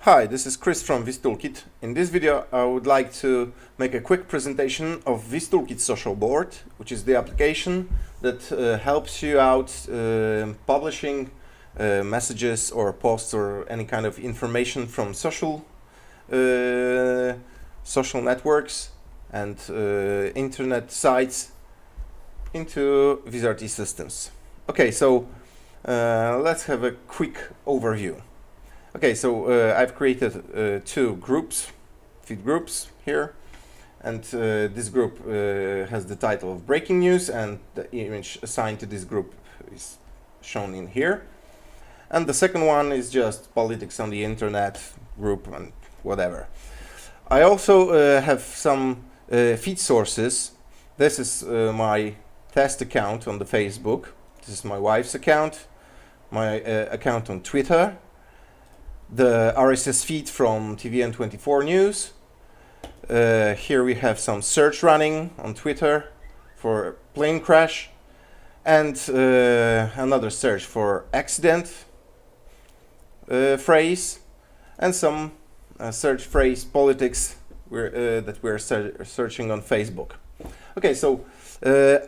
Hi, this is Chris from VizToolkit. In this video I would like to make a quick presentation of VizToolkit Social Board, which is the application that helps you out publishing messages or posts or any kind of information from social networks and internet sites into VizRT systems. Okay, so let's have a quick overview. Okay, so I've created two groups, feed groups here, and this group has the title of breaking news, and the image assigned to this group is shown in here. And the second one is just politics on the internet group and whatever. I also have some feed sources. This is my test account on the Facebook. This is my wife's account, my account on Twitter, the RSS feed from TVN24 News. Here we have some search running on Twitter for plane crash, and another search for accident phrase, and some search phrase politics that we're searching on Facebook. Okay, so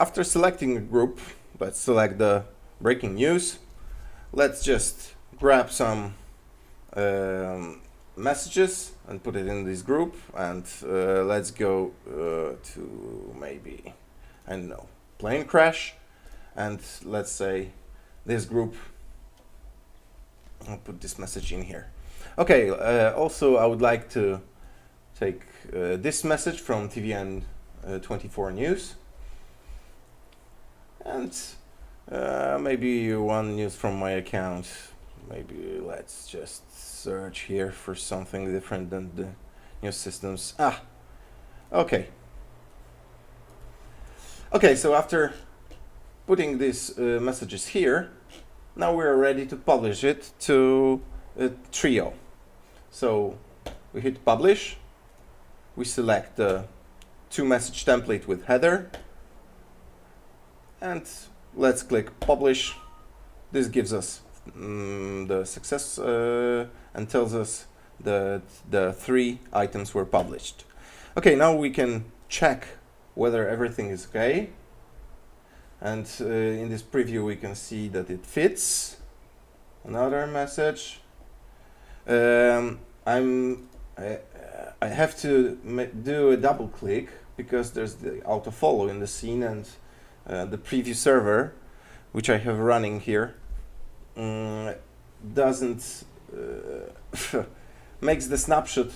after selecting a group, let's select the breaking news. Let's just grab some messages and put it in this group, and let's go to maybe, I don't know, plane crash, and let's say this group, I'll put this message in here. Okay, also I would like to take this message from TVN24 News, and maybe one news from my account. Maybe let's just search here for something different than the news systems. Okay. Okay, so after putting these messages here, now we're ready to publish it to a trio. So we hit publish, we select the two message template with header, and let's click publish. This gives us the success and tells us that the 3 items were published. Okay, now we can check whether everything is okay, and in this preview we can see that it fits. Another message. I have to do a double click because there's the auto follow in the scene, and the preview server, which I have running here, doesn't makes the snapshot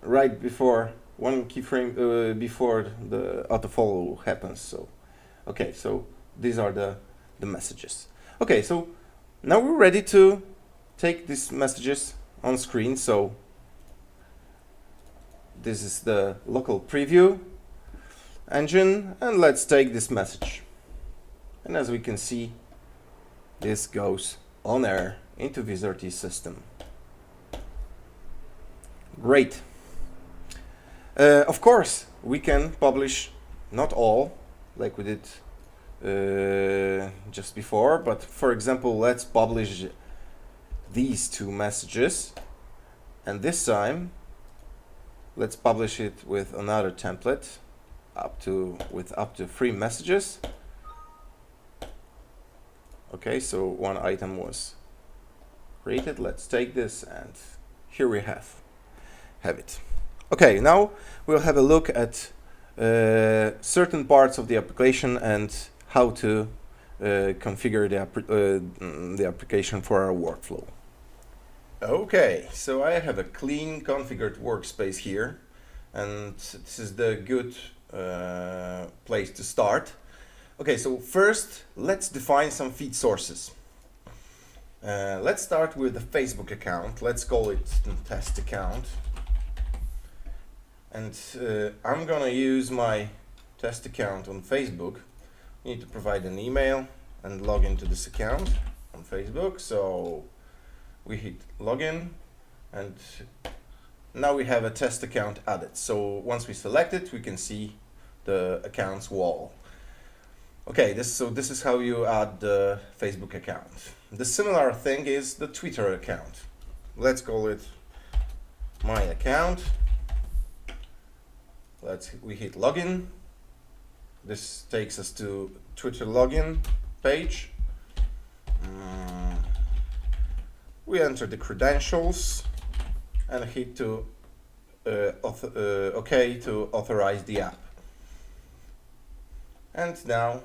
right before one keyframe before the autofollow happens. So okay, so these are the messages. Okay, so now we're ready to take these messages on screen. So this is the local preview engine, and let's take this message, and as we can see, this goes on air into VizRT system. Great. Of course, we can publish not all like we did just before, but for example, let's publish these 2 messages, and this time let's publish it with another template with up to 3 messages. Okay, so one item was created. Let's take this, and here we have it. Okay, now we'll have a look at certain parts of the application and how to configure the application for our workflow. Okay, so I have a clean configured workspace here, and this is the good place to start. Okay, so first let's define some feed sources. Let's start with the Facebook account. Let's call it test account. And I'm gonna use my test account on Facebook. You need to provide an email and log into this account on Facebook. So we hit login, and now we have a test account added. So once we select it, we can see the accounts wall. Okay, this is how you add the Facebook account. The similar thing is the Twitter account. Let's call it my account. We hit login. This takes us to Twitter login page. We enter the credentials and hit to OK to authorize the app. And now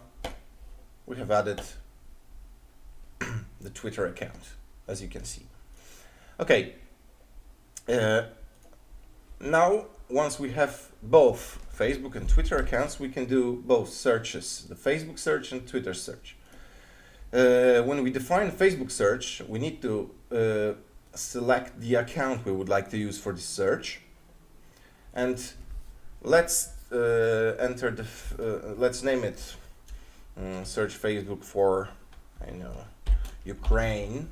we have added the Twitter account, as you can see. Okay. Now, once we have both Facebook and Twitter accounts, we can do both searches, the Facebook search and Twitter search. When we define Facebook search, we need to select the account we would like to use for the search. And let's enter the, let's name it search Facebook for, I know, Ukraine.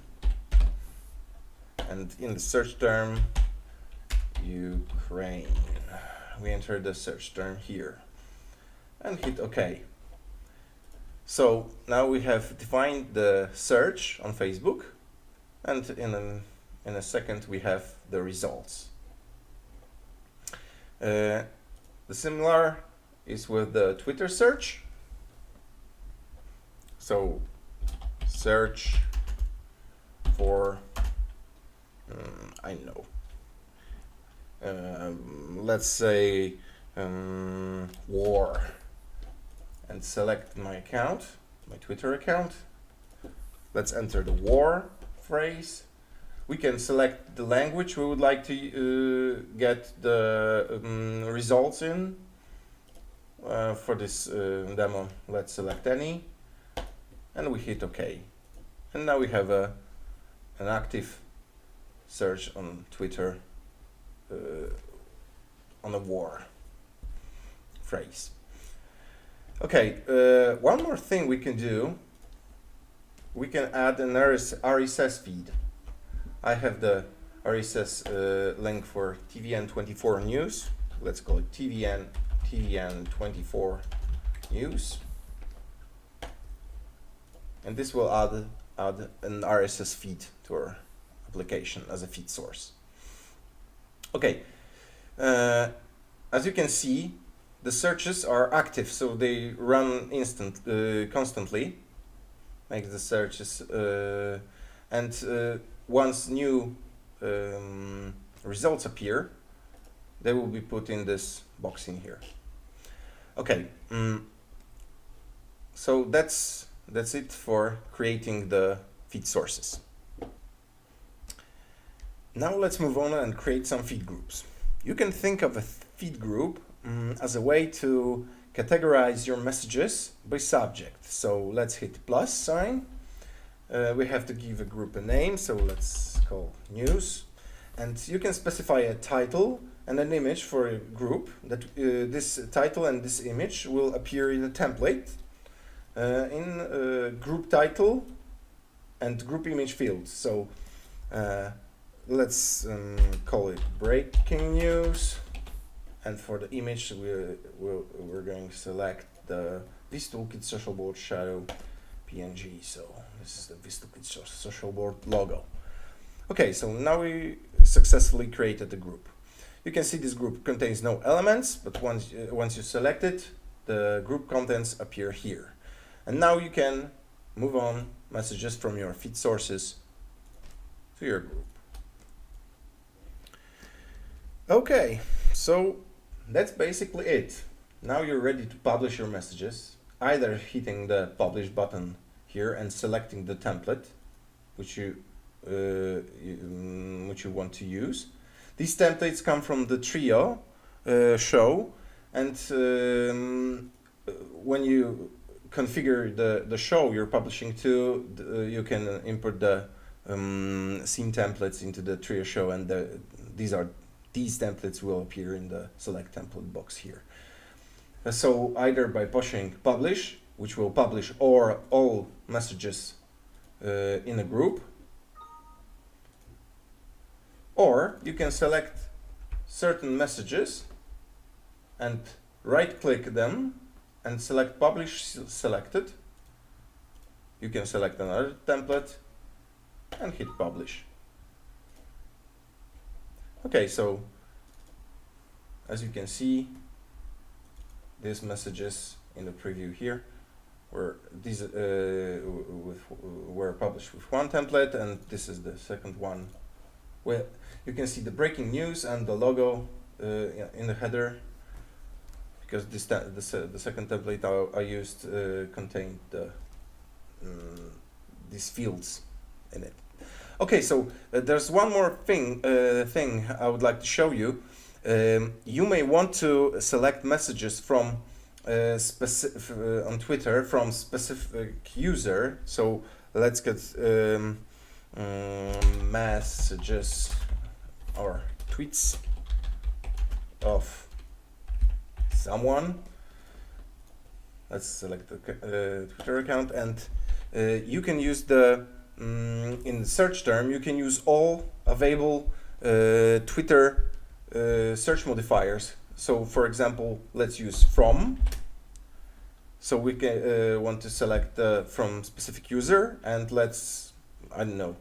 And in the search term, Ukraine. We enter the search term here and hit OK. So now we have defined the search on Facebook, and in a second we have the results. The similar is with the Twitter search. So search for I know. Let's say war, and select my account, my Twitter account. Let's enter the war phrase. We can select the language we would like to get the results in. For this demo, let's select any, and we hit OK. And now we have an active search on Twitter on a war phrase. Okay, one more thing we can do. We can add an RSS feed. I have the RSS link for TVN24 News. Let's call it TVN24 News. And this will add an RSS feed to our application as a feed source. Okay, as you can see, the searches are active, so they run constantly, make the searches, and once new results appear, they will be put in this box in here. Okay, so that's it for creating the feed sources. Now let's move on and create some feed groups. You can think of a feed group as a way to categorize your messages by subject. So let's hit plus sign. We have to give a group a name, so let's call news. And you can specify a title and an image for a group. That this title and this image will appear in a template in group title and group image fields. So let's call it breaking news, and for the image we're going to select the VizToolkit social board shadow PNG. So this is the VizToolkit social board logo. Okay, so now we successfully created the group. You can see this group contains no elements, but once you select it, the group contents appear here. And now you can move on messages from your feed sources to your group. Okay, so that's basically it. Now you're ready to publish your messages, either hitting the publish button here and selecting the template which you want to use. These templates come from the Trio show, and when you configure the show you're publishing to, you can import the scene templates into the Trio show, and these templates will appear in the select template box here. So either by pushing publish, which will publish all messages in a group, or you can select certain messages and right click them and select publish selected. You can select another template and hit publish. Okay, so as you can see, these messages in the preview here were were published with one template, and this is the second one where you can see the breaking news and the logo in the header, because the second template I used contained these fields in it. Okay, so there's one more thing I would like to show you. You may want to select messages from on Twitter from specific user. So let's get messages or tweets of someone. Let's select the Twitter account, and you can use the in the search term, you can use all available Twitter search modifiers. So for example, let's use from. So we can want to select from specific user, and let's, I don't know,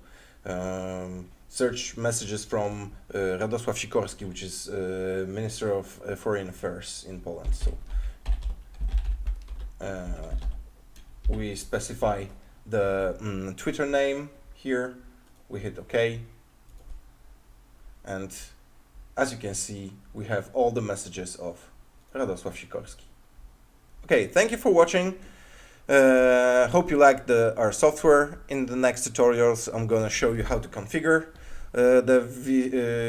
search messages from Radosław Sikorski, which is Minister of Foreign Affairs in Poland. So we specify the Twitter name here, we hit OK, and as you can see, we have all the messages of Radosław Sikorski. Okay, thank you for watching. Hope you liked our software. In the next tutorials, I'm gonna show you how to configure the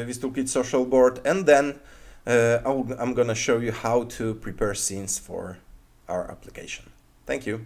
VizToolkit social board, and then I'm gonna show you how to prepare scenes for our application. Thank you.